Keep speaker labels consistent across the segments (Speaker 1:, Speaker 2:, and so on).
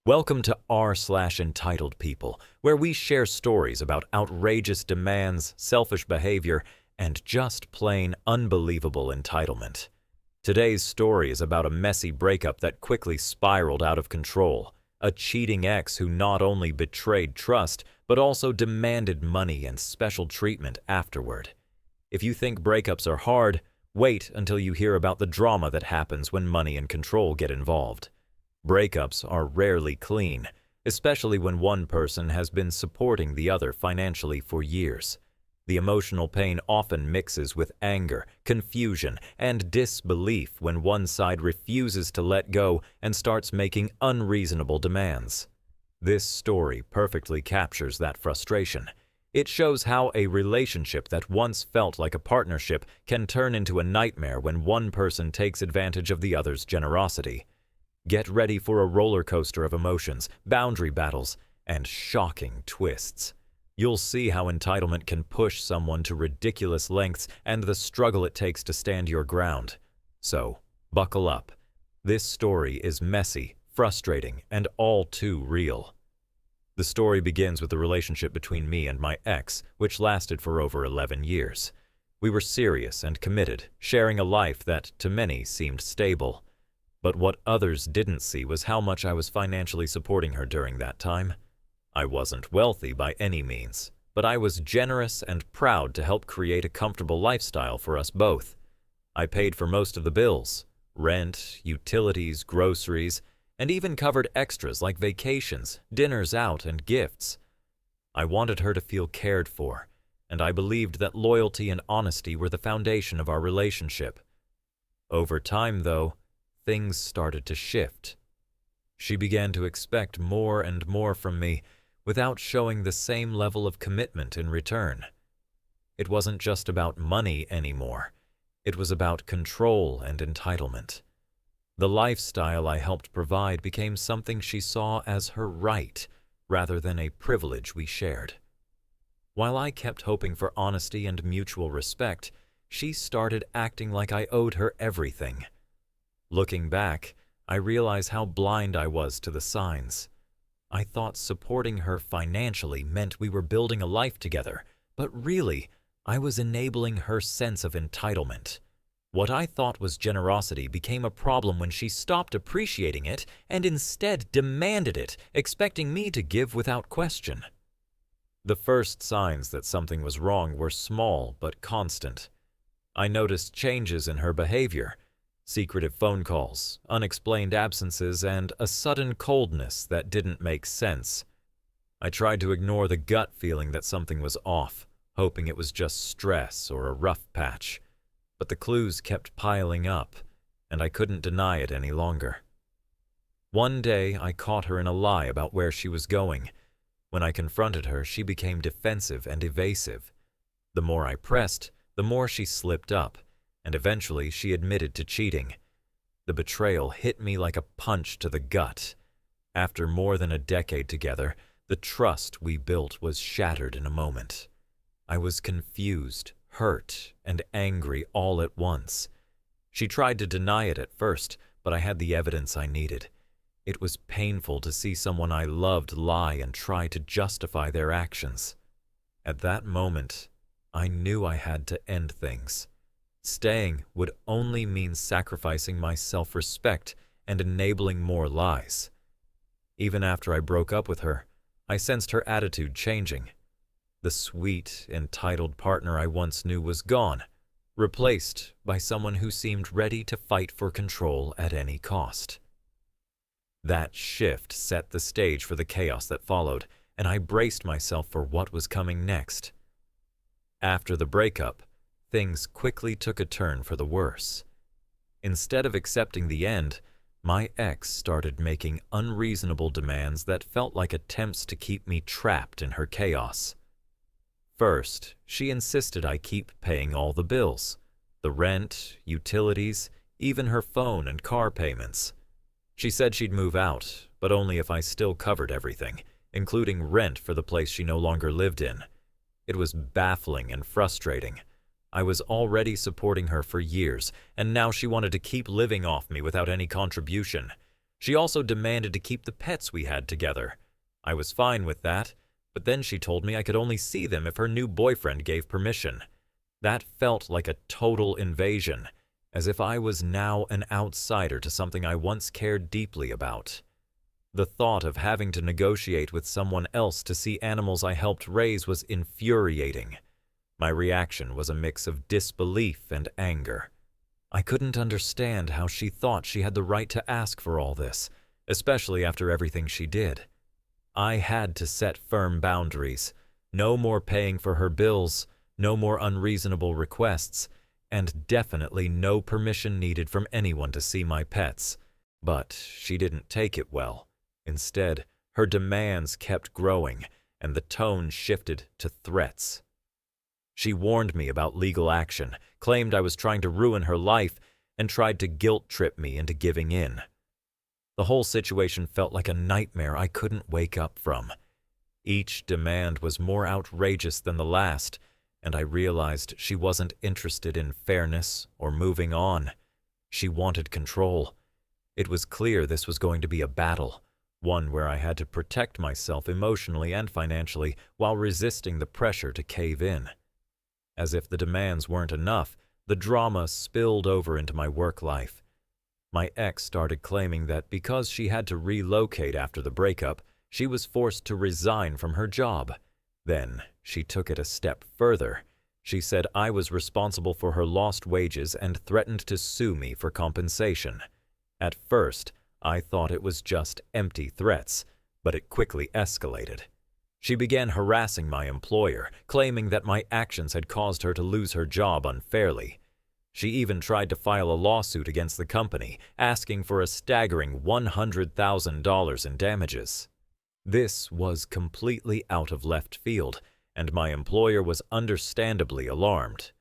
Speaker 1: Welcome to r/entitled people, where we share stories about outrageous demands, selfish behavior, and just plain unbelievable entitlement. Today's story is about a messy breakup that quickly spiraled out of control, a cheating ex who not only betrayed trust, but also demanded money and special treatment afterward. If you think breakups are hard, wait until you hear about the drama that happens when money and control get involved. Breakups are rarely clean, especially when one person has been supporting the other financially for years. The emotional pain often mixes with anger, confusion, and disbelief when one side refuses to let go and starts making unreasonable demands. This story perfectly captures that frustration. It shows how a relationship that once felt like a partnership can turn into a nightmare when one person takes advantage of the other's generosity. Get ready for a roller coaster of emotions, boundary battles, and shocking twists. You'll see how entitlement can push someone to ridiculous lengths and the struggle it takes to stand your ground. So, buckle up. This story is messy, frustrating, and all too real. The story begins with the relationship between me and my ex, which lasted for over 11 years. We were serious and committed, sharing a life that, to many, seemed stable. But what others didn't see was how much I was financially supporting her during that time. I wasn't wealthy by any means, but I was generous and proud to help create a comfortable lifestyle for us both. I paid for most of the bills, rent, utilities, groceries, and even covered extras like vacations, dinners out, and gifts. I wanted her to feel cared for, and I believed that loyalty and honesty were the foundation of our relationship. Over time, though, things started to shift. She began to expect more and more from me without showing the same level of commitment in return. It wasn't just about money anymore. It was about control and entitlement. The lifestyle I helped provide became something she saw as her right rather than a privilege we shared. While I kept hoping for honesty and mutual respect, she started acting like I owed her everything. Looking back, I realize how blind I was to the signs. I thought supporting her financially meant we were building a life together, but really, I was enabling her sense of entitlement. What I thought was generosity became a problem when she stopped appreciating it and instead demanded it, expecting me to give without question. The first signs that something was wrong were small but constant. I noticed changes in her behavior. Secretive phone calls, unexplained absences, and a sudden coldness that didn't make sense. I tried to ignore the gut feeling that something was off, hoping it was just stress or a rough patch. But the clues kept piling up, and I couldn't deny it any longer. One day, I caught her in a lie about where she was going. When I confronted her, she became defensive and evasive. The more I pressed, the more she slipped up, and eventually she admitted to cheating. The betrayal hit me like a punch to the gut. After more than a decade together, the trust we built was shattered in a moment. I was confused, hurt, and angry all at once. She tried to deny it at first, but I had the evidence I needed. It was painful to see someone I loved lie and try to justify their actions. At that moment, I knew I had to end things. Staying would only mean sacrificing my self-respect and enabling more lies. Even after I broke up with her, I sensed her attitude changing. The sweet, entitled partner I once knew was gone, replaced by someone who seemed ready to fight for control at any cost. That shift set the stage for the chaos that followed, and I braced myself for what was coming next. After the breakup, things quickly took a turn for the worse. Instead of accepting the end, my ex started making unreasonable demands that felt like attempts to keep me trapped in her chaos. First, she insisted I keep paying all the bills, the rent, utilities, even her phone and car payments. She said she'd move out, but only if I still covered everything, including rent for the place she no longer lived in. It was baffling and frustrating. I was already supporting her for years, and now she wanted to keep living off me without any contribution. She also demanded to keep the pets we had together. I was fine with that, but then she told me I could only see them if her new boyfriend gave permission. That felt like a total invasion, as if I was now an outsider to something I once cared deeply about. The thought of having to negotiate with someone else to see animals I helped raise was infuriating. My reaction was a mix of disbelief and anger. I couldn't understand how she thought she had the right to ask for all this, especially after everything she did. I had to set firm boundaries. No more paying for her bills, no more unreasonable requests, and definitely no permission needed from anyone to see my pets. But she didn't take it well. Instead, her demands kept growing, and the tone shifted to threats. She warned me about legal action, claimed I was trying to ruin her life, and tried to guilt-trip me into giving in. The whole situation felt like a nightmare I couldn't wake up from. Each demand was more outrageous than the last, and I realized she wasn't interested in fairness or moving on. She wanted control. It was clear this was going to be a battle, one where I had to protect myself emotionally and financially while resisting the pressure to cave in. As if the demands weren't enough, the drama spilled over into my work life. My ex started claiming that because she had to relocate after the breakup, she was forced to resign from her job. Then she took it a step further. She said I was responsible for her lost wages and threatened to sue me for compensation. At first, I thought it was just empty threats, but it quickly escalated. She began harassing my employer, claiming that my actions had caused her to lose her job unfairly. She even tried to file a lawsuit against the company, asking for a staggering $100,000 in damages. This was completely out of left field, and my employer was understandably alarmed.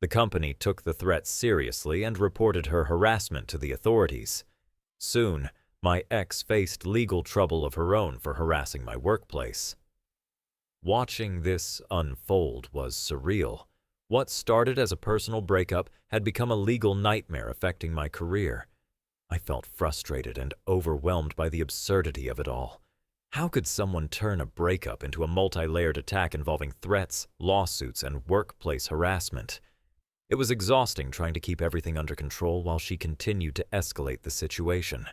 Speaker 1: The company took the threats seriously and reported her harassment to the authorities. Soon, my ex faced legal trouble of her own for harassing my workplace. Watching this unfold was surreal. What started as a personal breakup had become a legal nightmare affecting my career. I felt frustrated and overwhelmed by the absurdity of it all. How could someone turn a breakup into a multi-layered attack involving threats, lawsuits, and workplace harassment? It was exhausting trying to keep everything under control while she continued to escalate the situation.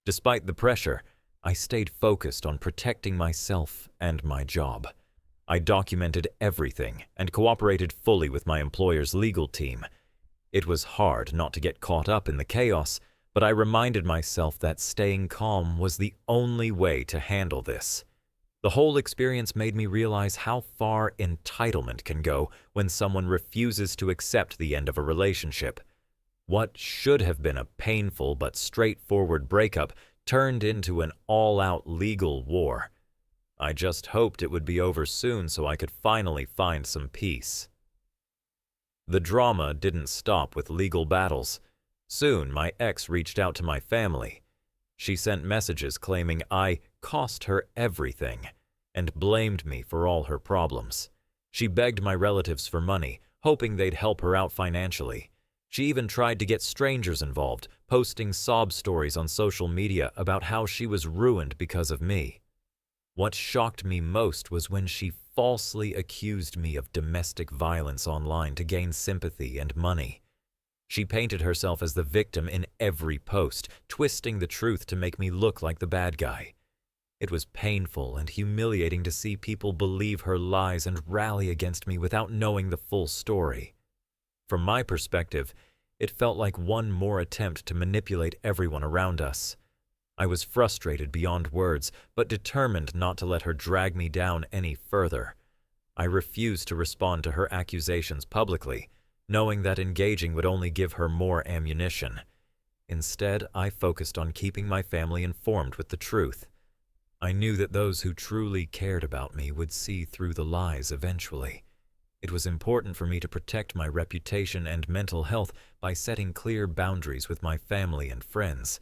Speaker 1: Despite the pressure, I stayed focused on protecting myself and my job. I documented everything and cooperated fully with my employer's legal team. It was hard not to get caught up in the chaos, but I reminded myself that staying calm was the only way to handle this. The whole experience made me realize how far entitlement can go when someone refuses to accept the end of a relationship. What should have been a painful but straightforward breakup turned into an all-out legal war. I just hoped it would be over soon so I could finally find some peace. The drama didn't stop with legal battles. Soon, my ex reached out to my family. She sent messages claiming I cost her everything and blamed me for all her problems. She begged my relatives for money, hoping they'd help her out financially. She even tried to get strangers involved, posting sob stories on social media about how she was ruined because of me. What shocked me most was when she falsely accused me of domestic violence online to gain sympathy and money. She painted herself as the victim in every post, twisting the truth to make me look like the bad guy. It was painful and humiliating to see people believe her lies and rally against me without knowing the full story. From my perspective, it felt like one more attempt to manipulate everyone around us. I was frustrated beyond words, but determined not to let her drag me down any further. I refused to respond to her accusations publicly, knowing that engaging would only give her more ammunition. Instead, I focused on keeping my family informed with the truth. I knew that those who truly cared about me would see through the lies eventually. It was important for me to protect my reputation and mental health by setting clear boundaries with my family and friends.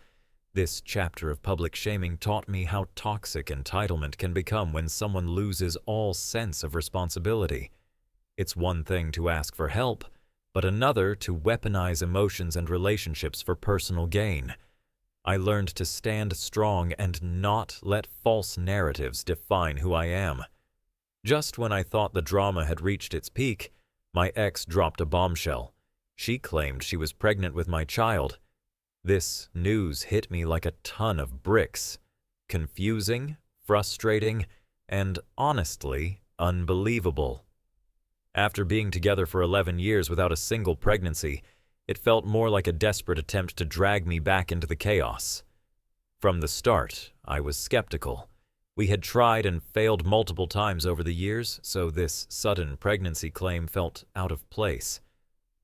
Speaker 1: This chapter of public shaming taught me how toxic entitlement can become when someone loses all sense of responsibility. It's one thing to ask for help, but another to weaponize emotions and relationships for personal gain. I learned to stand strong and not let false narratives define who I am. Just when I thought the drama had reached its peak, my ex dropped a bombshell. She claimed she was pregnant with my child. This news hit me like a ton of bricks. Confusing, frustrating, and honestly, unbelievable. After being together for 11 years without a single pregnancy, it felt more like a desperate attempt to drag me back into the chaos. From the start, I was skeptical. We had tried and failed multiple times over the years, so this sudden pregnancy claim felt out of place.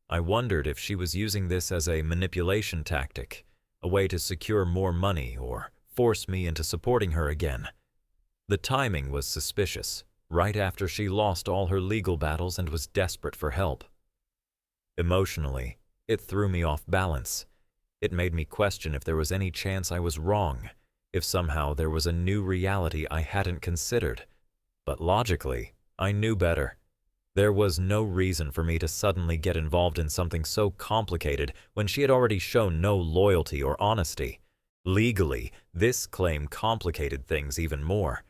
Speaker 1: I wondered if she was using this as a manipulation tactic, a way to secure more money or force me into supporting her again. The timing was suspicious, right after she lost all her legal battles and was desperate for help. Emotionally, it threw me off balance. It made me question if there was any chance I was wrong, if somehow there was a new reality I hadn't considered. But logically, I knew better. There was no reason for me to suddenly get involved in something so complicated when she had already shown no loyalty or honesty. Legally, this claim complicated things even more.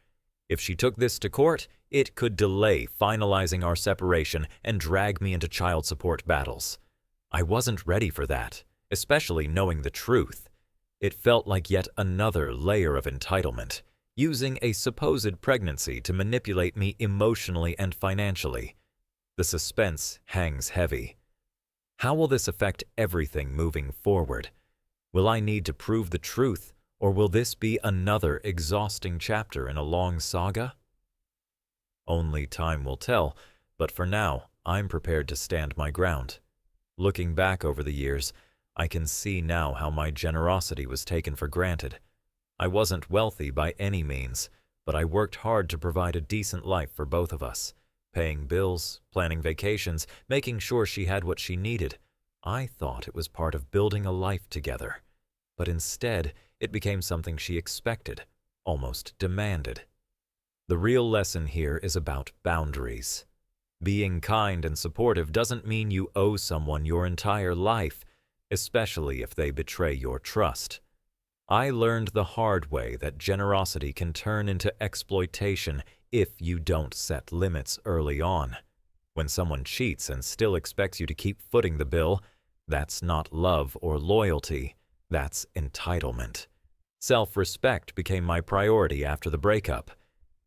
Speaker 1: If she took this to court, it could delay finalizing our separation and drag me into child support battles. I wasn't ready for that, especially knowing the truth. It felt like yet another layer of entitlement, using a supposed pregnancy to manipulate me emotionally and financially. The suspense hangs heavy. How will this affect everything moving forward? Will I need to prove the truth, or will this be another exhausting chapter in a long saga? Only time will tell, but for now, I'm prepared to stand my ground. Looking back over the years, I can see now how my generosity was taken for granted. I wasn't wealthy by any means, but I worked hard to provide a decent life for both of us, paying bills, planning vacations, making sure she had what she needed. I thought it was part of building a life together, but instead it became something she expected, almost demanded. The real lesson here is about boundaries. Being kind and supportive doesn't mean you owe someone your entire life, especially if they betray your trust. I learned the hard way that generosity can turn into exploitation if you don't set limits early on. When someone cheats and still expects you to keep footing the bill, that's not love or loyalty, that's entitlement. Self-respect became my priority after the breakup.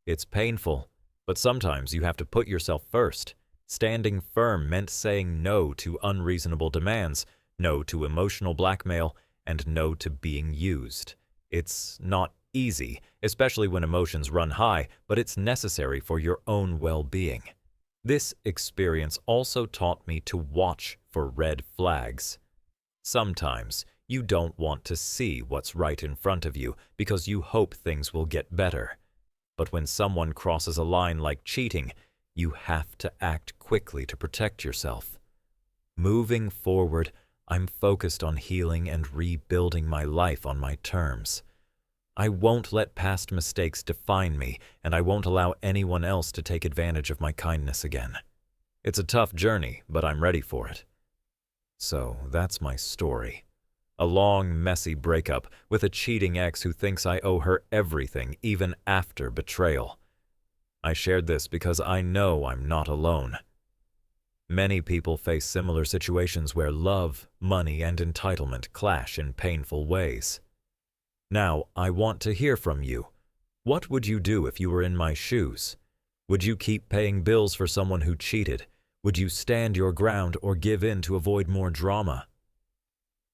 Speaker 1: It's painful, but sometimes you have to put yourself first. Standing firm meant saying no to unreasonable demands, no to emotional blackmail, and no to being used. It's not easy, especially when emotions run high, but it's necessary for your own well-being. This experience also taught me to watch for red flags. Sometimes you don't want to see what's right in front of you because you hope things will get better. But when someone crosses a line like cheating, you have to act quickly to protect yourself. Moving forward, I'm focused on healing and rebuilding my life on my terms. I won't let past mistakes define me, and I won't allow anyone else to take advantage of my kindness again. It's a tough journey, but I'm ready for it. So that's my story. A long, messy breakup with a cheating ex who thinks I owe her everything, even after betrayal. I shared this because I know I'm not alone. Many people face similar situations where love, money, and entitlement clash in painful ways. Now, I want to hear from you. What would you do if you were in my shoes? Would you keep paying bills for someone who cheated? Would you stand your ground or give in to avoid more drama?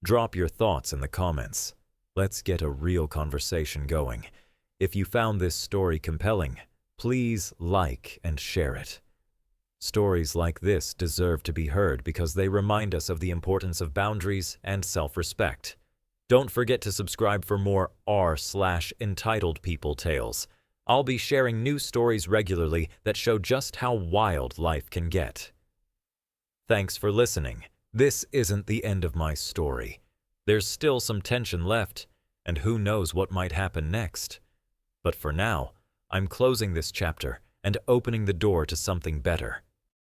Speaker 1: Drop your thoughts in the comments. Let's get a real conversation going. If you found this story compelling, please like and share it. Stories like this deserve to be heard because they remind us of the importance of boundaries and self-respect. Don't forget to subscribe for more r/entitled people tales. I'll be sharing new stories regularly that show just how wild life can get. Thanks for listening. This isn't the end of my story. There's still some tension left, and who knows what might happen next. But for now, I'm closing this chapter and opening the door to something better.